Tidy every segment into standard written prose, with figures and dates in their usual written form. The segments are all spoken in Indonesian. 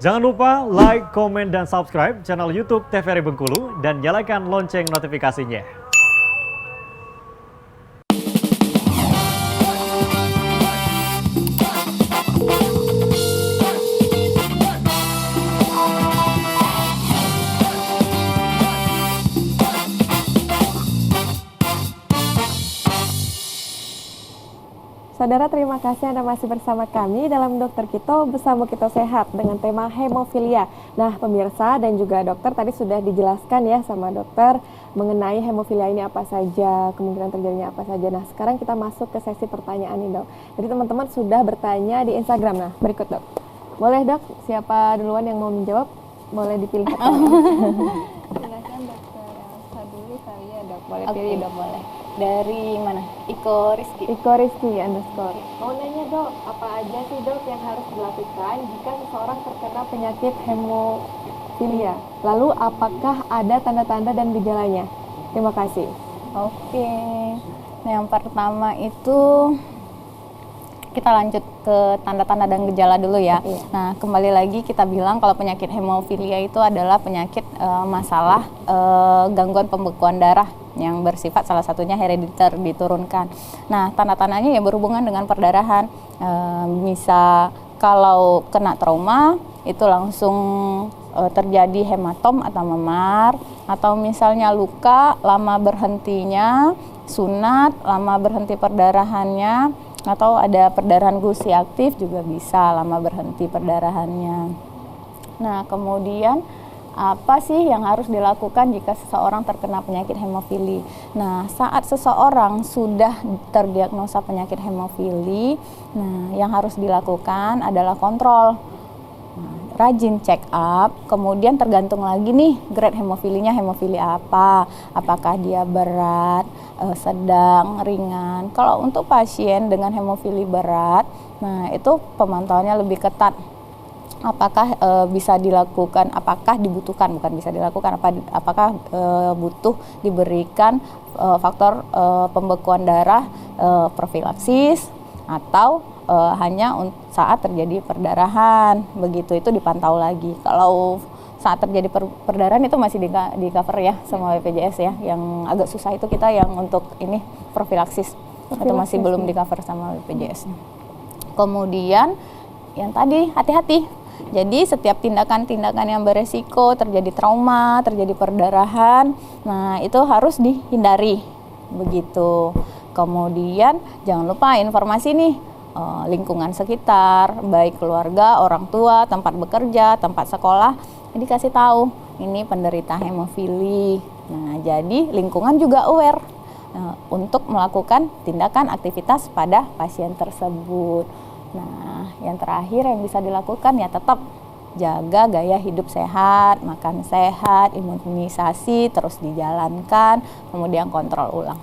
Jangan lupa like, komen, dan subscribe channel YouTube TVRI Bengkulu dan nyalakan lonceng notifikasinya. Saudara, terima kasih Anda masih bersama kami dalam Dokter Kito Bersama Kito Sehat dengan tema hemofilia. Nah, pemirsa dan juga dokter tadi sudah dijelaskan ya sama dokter mengenai hemofilia ini apa saja, kemungkinan terjadinya apa saja. Nah, sekarang kita masuk ke sesi pertanyaan nih dok. Jadi teman-teman sudah bertanya di Instagram. Nah, berikut dok. Boleh dok, siapa duluan yang mau menjawab? Boleh dipilih Silakan dokter Elsa dulu kali ya dok. Boleh pilih dok, boleh. Dari mana? Iko Rizky. Iko Rizky underscore. Mau nanya dok, apa aja sih dok yang harus dilakukan jika seseorang terkena penyakit hemofilia? Lalu apakah ada tanda-tanda dan gejalanya? Terima kasih. Oke. Nah, yang pertama itu kita lanjut ke tanda-tanda dan gejala dulu ya. Iya. Nah, kembali lagi kita bilang kalau penyakit hemofilia itu adalah penyakit masalah gangguan pembekuan darah yang bersifat salah satunya herediter diturunkan. Nah, tanda-tandanya ya berhubungan dengan perdarahan. Misal kalau kena trauma itu langsung terjadi hematom atau memar, atau misalnya luka lama berhentinya, sunat lama berhenti perdarahannya, atau ada perdarahan gusi aktif juga bisa lama berhenti perdarahannya. Nah, kemudian apa sih yang harus dilakukan jika seseorang terkena penyakit hemofili? Nah, saat seseorang sudah terdiagnosa penyakit hemofili, nah yang harus dilakukan adalah kontrol. Nah, rajin check up, kemudian tergantung lagi nih grade hemofilinya hemofili apa, apakah dia berat, sedang, ringan. Kalau untuk pasien dengan hemofili berat, nah itu pemantauannya lebih ketat. Apakah bisa dilakukan, apakah dibutuhkan, bukan bisa dilakukan, apakah butuh diberikan faktor pembekuan darah profilaksis atau hanya saat terjadi perdarahan, begitu itu dipantau lagi. Kalau saat terjadi perdarahan itu masih di cover ya sama BPJS ya, yang agak susah itu kita yang untuk ini profilaksis itu masih belum di cover sama BPJS. Kemudian yang tadi hati-hati. Jadi setiap tindakan-tindakan yang beresiko terjadi trauma, terjadi perdarahan, nah itu harus dihindari begitu. Kemudian jangan lupa informasi nih, lingkungan sekitar, baik keluarga, orang tua, tempat bekerja, tempat sekolah, dikasih tahu ini penderita hemofili. Nah, jadi lingkungan juga aware untuk melakukan tindakan aktivitas pada pasien tersebut. Nah, yang terakhir yang bisa dilakukan ya tetap jaga gaya hidup sehat, makan sehat, imunisasi terus dijalankan, kemudian kontrol ulang.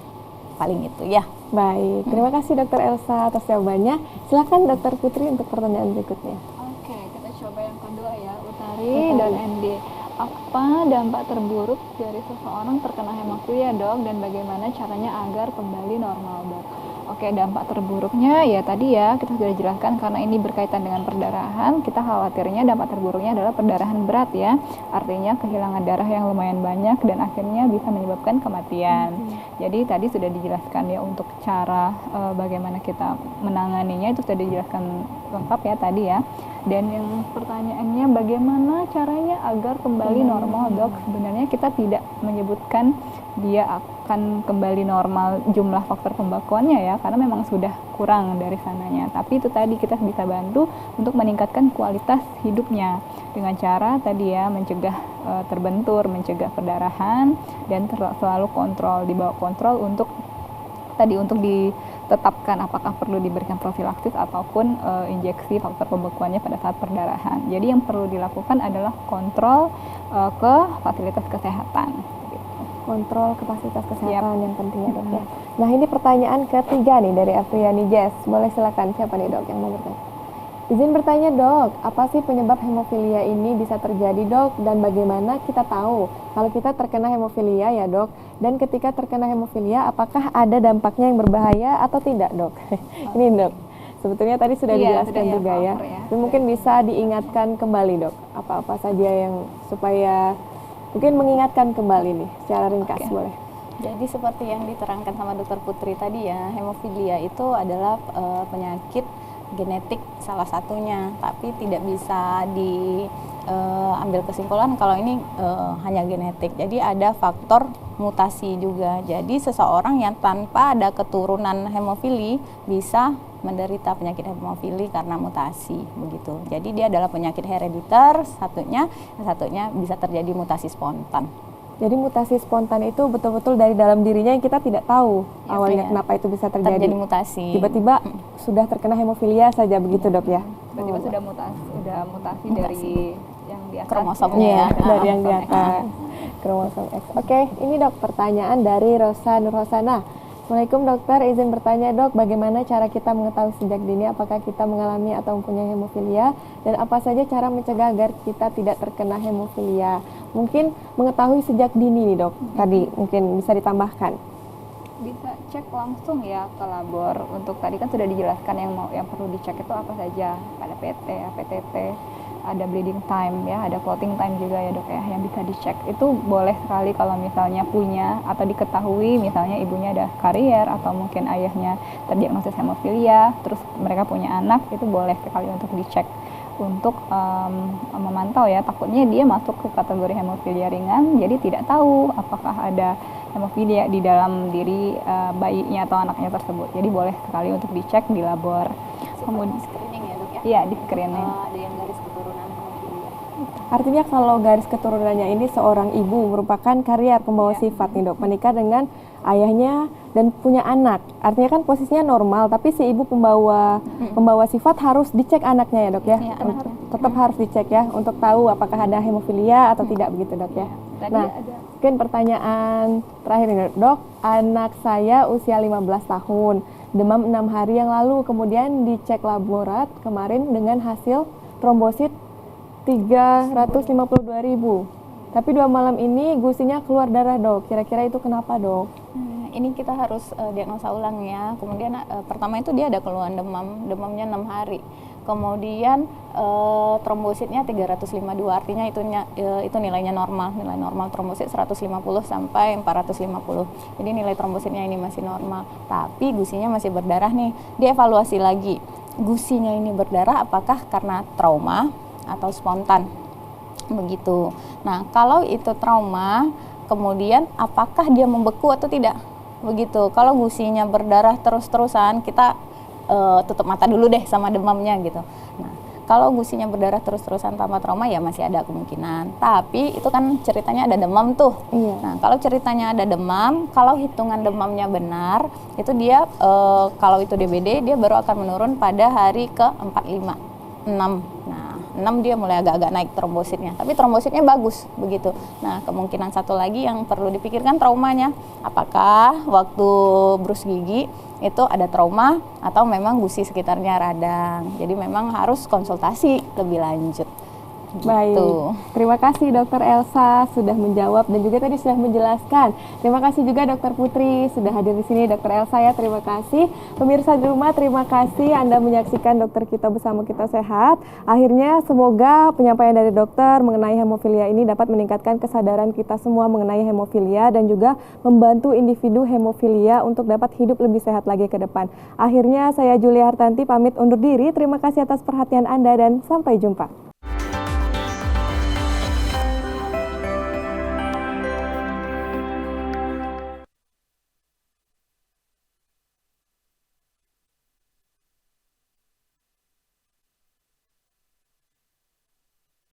Paling itu ya. Baik, terima kasih dokter Elsa atas jawabannya. Silakan dokter Putri untuk pertanyaan berikutnya. Oke, kita coba yang kedua ya, Utari dan Andy. Apa dampak terburuk dari seseorang terkena hemofilia dok, dan bagaimana caranya agar kembali normal dok? Oke, dampak terburuknya ya tadi ya kita sudah jelaskan, karena ini berkaitan dengan perdarahan, kita khawatirnya dampak terburuknya adalah perdarahan berat ya, artinya kehilangan darah yang lumayan banyak dan akhirnya bisa menyebabkan kematian. Jadi tadi sudah dijelaskan ya untuk cara bagaimana kita menanganinya, itu sudah dijelaskan lengkap ya tadi ya. Dan yang pertanyaannya bagaimana caranya agar kembali normal dok, sebenarnya kita tidak menyebutkan dia akan kembali normal jumlah faktor pembekuannya ya, karena memang sudah kurang dari sananya. Tapi itu tadi kita bisa bantu untuk meningkatkan kualitas hidupnya dengan cara tadi ya mencegah terbentur, mencegah perdarahan, dan selalu dibawa kontrol untuk ditetapkan apakah perlu diberikan profilaksis ataupun injeksi faktor pembekuannya pada saat perdarahan. Jadi yang perlu dilakukan adalah kontrol ke fasilitas kesehatan. Kontrol ke fasilitas kesehatan yang penting ya dok ya. Nah, ini pertanyaan ketiga nih dari Afriani Jess. Boleh silakan, siapa nih dok yang mau bertanya? Izin bertanya dok, apa sih penyebab hemofilia ini bisa terjadi dok, dan bagaimana kita tahu kalau kita terkena hemofilia ya dok, dan ketika terkena hemofilia apakah ada dampaknya yang berbahaya atau tidak dok? Ini dok. Sebetulnya tadi sudah Iya, dijelaskan sudah ya, juga ya. cover ya. Tapi mungkin bisa diingatkan kembali dok, apa-apa saja yang supaya mungkin mengingatkan kembali nih, secara ringkas Oke. boleh. Jadi seperti yang diterangkan sama Dokter Putri tadi ya, hemofilia itu adalah penyakit genetik salah satunya, tapi tidak bisa diambil kesimpulan kalau ini hanya genetik. Jadi ada faktor mutasi juga. Jadi seseorang yang tanpa ada keturunan hemofili bisa menderita penyakit hemofili karena mutasi begitu. Jadi dia adalah penyakit herediter, satunya bisa terjadi mutasi spontan. Jadi mutasi spontan itu betul-betul dari dalam dirinya yang kita tidak tahu Ya, awalnya iya. kenapa itu bisa terjadi. Terjadi mutasi. Tiba-tiba sudah terkena hemofilia saja begitu dok ya. Tiba-tiba Oh. sudah mutasi dari yang di atas. Kromosomnya Iya, ya. dari yang di Kromosomnya. atas kromosom X. Oke, ini dok pertanyaan dari Rosa Nurhosana. Assalamualaikum dokter, izin bertanya dok, bagaimana cara kita mengetahui sejak dini apakah kita mengalami atau mempunyai hemofilia dan apa saja cara mencegah agar kita tidak terkena hemofilia? Mungkin mengetahui sejak dini nih dok, tadi mungkin bisa ditambahkan. Bisa cek langsung ya ke labor. Untuk tadi kan sudah dijelaskan yang perlu dicek itu apa saja. Ada PT, PTT, ada bleeding time ya, ada clotting time juga ya dok ya yang bisa dicek. Itu boleh sekali kalau misalnya punya atau diketahui misalnya ibunya ada karier atau mungkin ayahnya terdiagnosis hemofilia, terus mereka punya anak, itu boleh sekali untuk dicek untuk memantau ya, takutnya dia masuk ke kategori hemofilia ringan jadi tidak tahu apakah ada hemofilia di dalam diri bayinya atau anaknya tersebut. Jadi boleh sekali untuk dicek di labor. Kemudian Screening ya dok ya. iya di screening. Ada yang garis keturunan hemofilia. Artinya kalau garis keturunannya ini seorang ibu merupakan karier pembawa sifat nih dok, menikah dengan ayahnya dan punya anak. Artinya kan posisinya normal, tapi si ibu pembawa sifat harus dicek anaknya ya dok ya. Iya, anak Tetap harus dicek ya untuk tahu apakah ada hemofilia atau tidak begitu dok ya. Tadi Nah, ada mungkin pertanyaan terakhir nih dok, anak saya usia 15 tahun, demam 6 hari yang lalu, kemudian dicek laborat kemarin dengan hasil trombosit 352.000. Tapi 2 malam ini gusinya keluar darah dok, kira-kira itu kenapa dok? Ini kita harus diagnosa ulang ya. Kemudian pertama itu dia ada keluhan demamnya 6 hari. Kemudian trombositnya 352, artinya itu nilainya normal. Nilai normal trombosit 150 sampai 450. Jadi nilai trombositnya ini masih normal. Tapi gusinya masih berdarah nih. Dievaluasi lagi. Gusinya ini berdarah apakah karena trauma atau spontan? Begitu. Nah, kalau itu trauma, kemudian apakah dia membeku atau tidak? Begitu. Kalau gusinya berdarah terus-terusan, kita tutup mata dulu deh sama demamnya gitu. Nah, kalau gusinya berdarah terus-terusan tanpa trauma ya masih ada kemungkinan. Tapi itu kan ceritanya ada demam tuh. Iya. Nah, kalau ceritanya ada demam, kalau hitungan demamnya benar, itu dia kalau itu DBD dia baru akan menurun pada hari ke-4, 5, 6. Nah, 6 dia mulai agak-agak naik trombositnya, tapi trombositnya bagus begitu. Nah, kemungkinan satu lagi yang perlu dipikirkan traumanya, apakah waktu brus gigi itu ada trauma atau memang gusi sekitarnya radang. Jadi memang harus konsultasi lebih lanjut. Baik, Gitu. terima kasih Dokter Elsa sudah menjawab dan juga tadi sudah menjelaskan. Terima kasih juga Dokter Putri sudah hadir di sini. Dokter Elsa ya, terima kasih. Pemirsa di rumah, terima kasih Anda menyaksikan Dokter Kita Bersama Kita Sehat. Akhirnya semoga penyampaian dari dokter mengenai hemofilia ini dapat meningkatkan kesadaran kita semua mengenai hemofilia dan juga membantu individu hemofilia untuk dapat hidup lebih sehat lagi ke depan. Akhirnya saya Julia Hartanti pamit undur diri. Terima kasih atas perhatian Anda dan sampai jumpa.